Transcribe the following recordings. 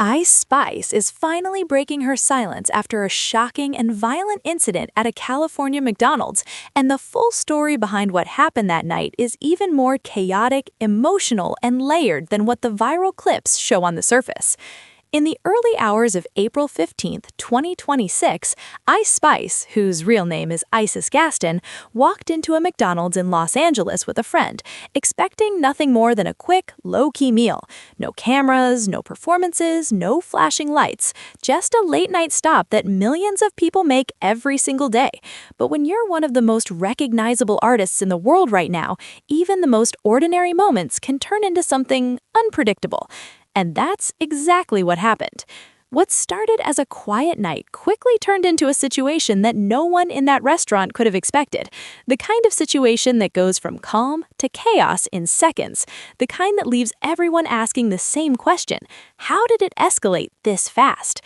Ice Spice is finally breaking her silence after a shocking and violent incident at a California McDonald's, and the full story behind what happened that night is even more chaotic, emotional, and layered than what the viral clips show on the surface. In the early hours of April 15, 2026, Ice Spice, whose real name is Isis Gaston, walked into a McDonald's in Los Angeles with a friend, expecting nothing more than a quick, low-key meal. No cameras, no performances, no flashing lights, just a late-night stop that millions of people make every single day. But when you're one of the most recognizable artists in the world right now, even the most ordinary moments can turn into something unpredictable. And that's exactly what happened. What started as a quiet night quickly turned into a situation that no one in that restaurant could have expected. The kind of situation that goes from calm to chaos in seconds. The kind that leaves everyone asking the same question: how did it escalate this fast?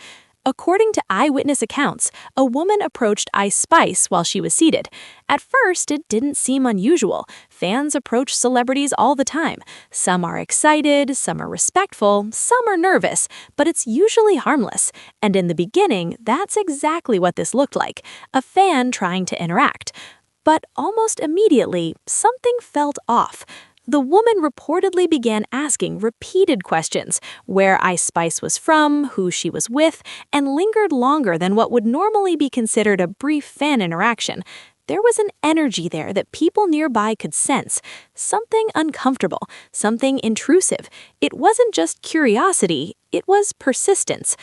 According to eyewitness accounts, a woman approached Ice Spice while she was seated. At first, it didn't seem unusual. Fans approach celebrities all the time. Some are excited, some are respectful, some are nervous, but it's usually harmless. And in the beginning, that's exactly what this looked like: a fan trying to interact. But almost immediately, something felt off. The woman reportedly began asking repeated questions: where Ice Spice was from, who she was with, and lingered longer than what would normally be considered a brief fan interaction. There was an energy there that people nearby could sense. Something uncomfortable, something intrusive. It wasn't just curiosity, it was persistence.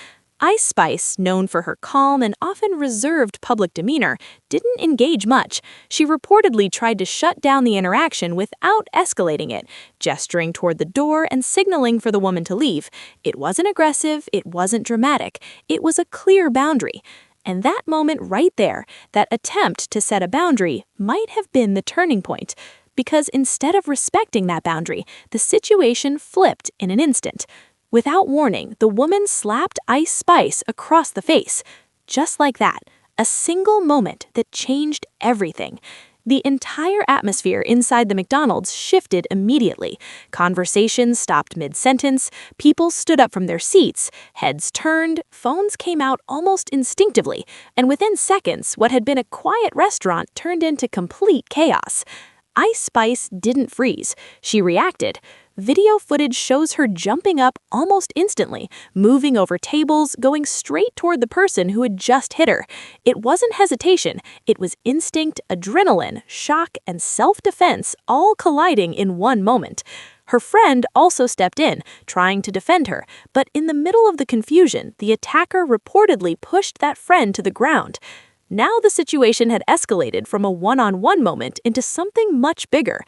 Ice Spice, known for her calm and often reserved public demeanor, didn't engage much. She reportedly tried to shut down the interaction without escalating it, gesturing toward the door and signaling for the woman to leave. It wasn't aggressive, it wasn't dramatic, it was a clear boundary. And that moment right there, that attempt to set a boundary, might have been the turning point. Because instead of respecting that boundary, the situation flipped in an instant. Without warning, the woman slapped Ice Spice across the face. Just like that, a single moment that changed everything. The entire atmosphere inside the McDonald's shifted immediately. Conversations stopped mid-sentence, people stood up from their seats, heads turned, phones came out almost instinctively, and within seconds, what had been a quiet restaurant turned into complete chaos. Ice Spice didn't freeze. She reacted. Video footage shows her jumping up almost instantly, moving over tables, going straight toward the person who had just hit her. It wasn't hesitation, it was instinct, adrenaline, shock, and self-defense all colliding in one moment. Her friend also stepped in, trying to defend her, but in the middle of the confusion, the attacker reportedly pushed that friend to the ground. Now the situation had escalated from a one-on-one moment into something much bigger.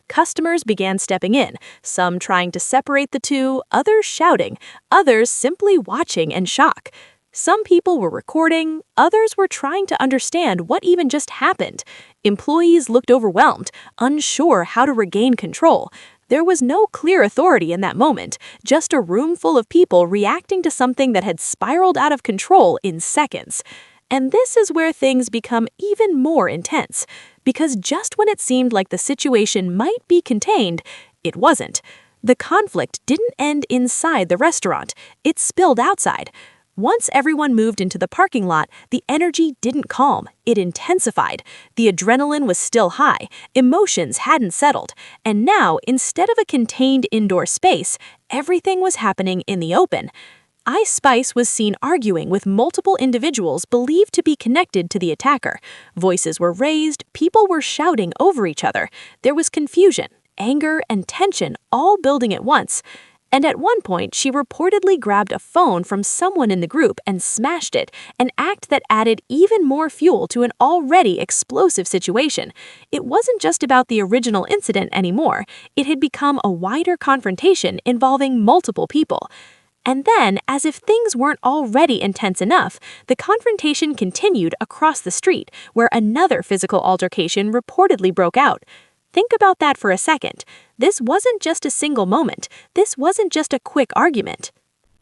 Customers began stepping in, some trying to separate the two, others shouting, others simply watching in shock. Some people were recording, others were trying to understand what even just happened. Employees looked overwhelmed, unsure how to regain control. There was no clear authority in that moment, just a room full of people reacting to something that had spiraled out of control in seconds. And this is where things become even more intense, because just when it seemed like the situation might be contained, it wasn't. The conflict didn't end inside the restaurant, it spilled outside. Once everyone moved into the parking lot, the energy didn't calm, it intensified. The adrenaline was still high, emotions hadn't settled, and now, instead of a contained indoor space, everything was happening in the open. Ice Spice was seen arguing with multiple individuals believed to be connected to the attacker. Voices were raised, people were shouting over each other. There was confusion, anger, and tension all building at once. And at one point, she reportedly grabbed a phone from someone in the group and smashed it, an act that added even more fuel to an already explosive situation. It wasn't just about the original incident anymore. It had become a wider confrontation involving multiple people. And then, as if things weren't already intense enough, the confrontation continued across the street, where another physical altercation reportedly broke out. Think about that for a second. This wasn't just a single moment. This wasn't just a quick argument.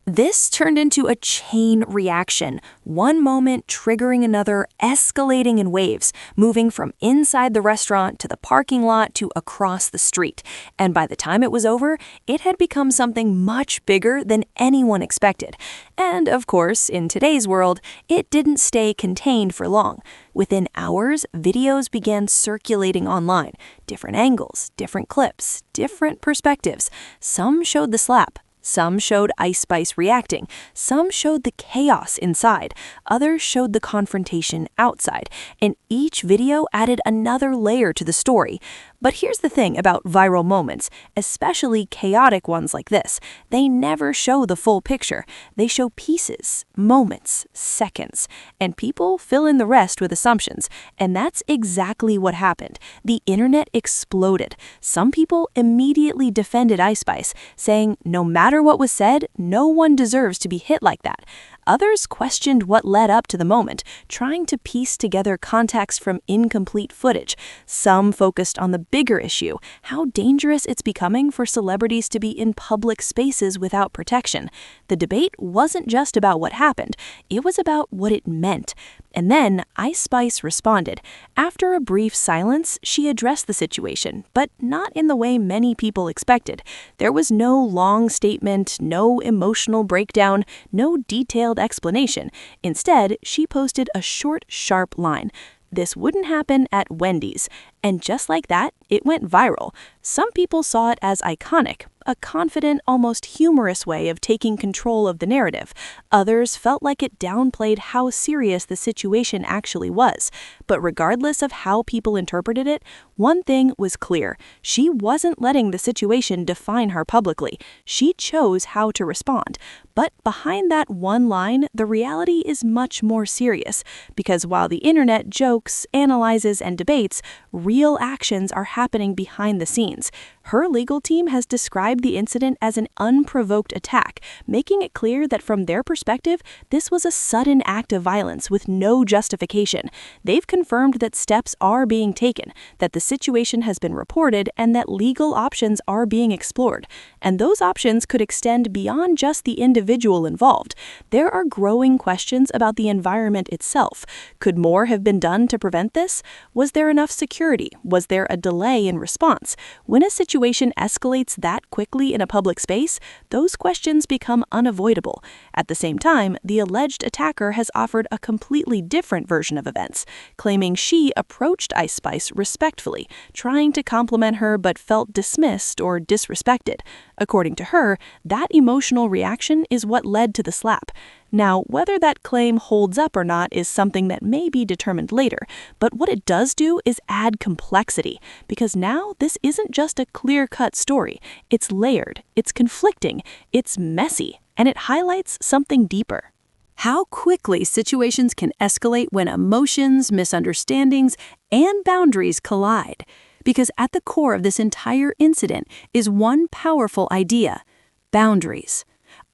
This turned into a chain reaction, one moment triggering another, escalating in waves, moving from inside the restaurant to the parking lot to across the street. And by the time it was over, it had become something much bigger than anyone expected. And of course, in today's world, it didn't stay contained for long. Within hours, videos began circulating online. Different angles, different clips, different perspectives. Some showed the slap. Some showed Ice Spice reacting, some showed the chaos inside, others showed the confrontation outside, and each video added another layer to the story. But here's the thing about viral moments, especially chaotic ones like this. They never show the full picture. They show pieces, moments, seconds, and people fill in the rest with assumptions. And that's exactly what happened. The internet exploded. Some people immediately defended Ice Spice, saying no matter what was said, no one deserves to be hit like that. Others questioned what led up to the moment, trying to piece together context from incomplete footage. Some focused on the bigger issue, how dangerous it's becoming for celebrities to be in public spaces without protection. The debate wasn't just about what happened, it was about what it meant. And then Ice Spice responded. After a brief silence, she addressed the situation, but not in the way many people expected. There was no long statement, no emotional breakdown, no detailed explanation. Instead, she posted a short, sharp line. This wouldn't happen at Wendy's. And just like that, it went viral. Some people saw it as iconic, a confident, almost humorous way of taking control of the narrative. Others felt like it downplayed how serious the situation actually was. But regardless of how people interpreted it, one thing was clear. She wasn't letting the situation define her publicly. She chose how to respond. But behind that one line, the reality is much more serious. Because while the internet jokes, analyzes, and debates, real actions are happening behind the scenes. Her legal team has described the incident as an unprovoked attack, making it clear that from their perspective, this was a sudden act of violence with no justification. They've confirmed that steps are being taken, that the situation has been reported, and that legal options are being explored. And those options could extend beyond just the individual involved. There are growing questions about the environment itself. Could more have been done to prevent this? Was there enough security? Was there a delay in response? When a situation escalates that quickly in a public space, those questions become unavoidable. At the same time, the alleged attacker has offered a completely different version of events, claiming she approached Ice Spice respectfully, trying to compliment her but felt dismissed or disrespected. According to her, that emotional reaction is what led to the slap. Now, whether that claim holds up or not is something that may be determined later, but what it does do is add complexity, because now this isn't just a clear-cut story. It's layered, it's conflicting, it's messy, and it highlights something deeper. How quickly situations can escalate when emotions, misunderstandings, and boundaries collide. Because at the core of this entire incident is one powerful idea: boundaries.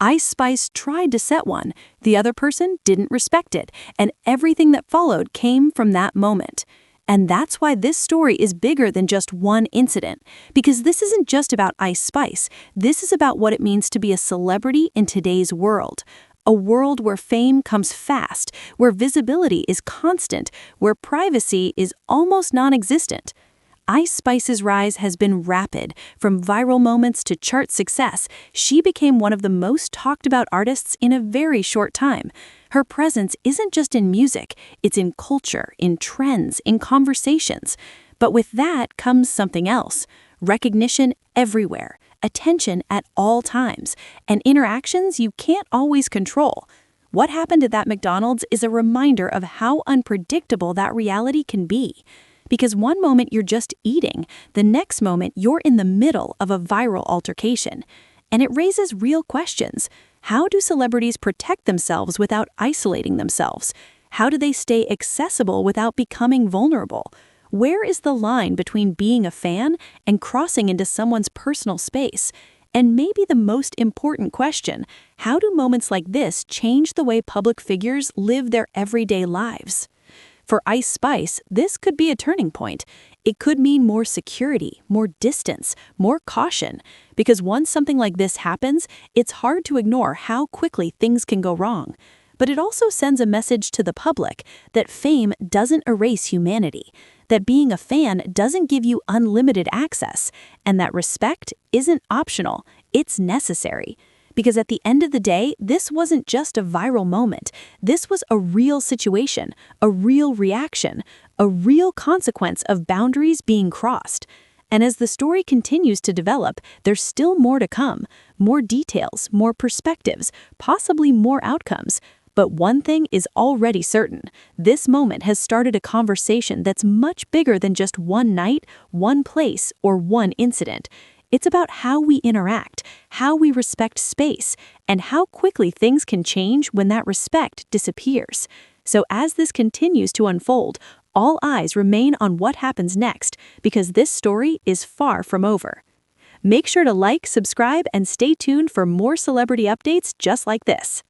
Ice Spice tried to set one, the other person didn't respect it, and everything that followed came from that moment. And that's why this story is bigger than just one incident, because this isn't just about Ice Spice. This is about what it means to be a celebrity in today's world. A world where fame comes fast, where visibility is constant, where privacy is almost non-existent. Ice Spice's rise has been rapid. From viral moments to chart success, she became one of the most talked about artists in a very short time. Her presence isn't just in music, it's in culture, in trends, in conversations. But with that comes something else: recognition everywhere, attention at all times, and interactions you can't always control. What happened at that McDonald's is a reminder of how unpredictable that reality can be. Because one moment you're just eating, the next moment you're in the middle of a viral altercation. And it raises real questions. How do celebrities protect themselves without isolating themselves? How do they stay accessible without becoming vulnerable? Where is the line between being a fan and crossing into someone's personal space? And maybe the most important question: how do moments like this change the way public figures live their everyday lives? For Ice Spice, this could be a turning point. It could mean more security, more distance, more caution, because once something like this happens, it's hard to ignore how quickly things can go wrong. But it also sends a message to the public that fame doesn't erase humanity, that being a fan doesn't give you unlimited access, and that respect isn't optional, it's necessary. Because at the end of the day, this wasn't just a viral moment. This was a real situation, a real reaction, a real consequence of boundaries being crossed. And as the story continues to develop, there's still more to come. More details, more perspectives, possibly more outcomes. But one thing is already certain. This moment has started a conversation that's much bigger than just one night, one place, or one incident. It's about how we interact, how we respect space, and how quickly things can change when that respect disappears. So as this continues to unfold, all eyes remain on what happens next, because this story is far from over. Make sure to like, subscribe, and stay tuned for more celebrity updates just like this.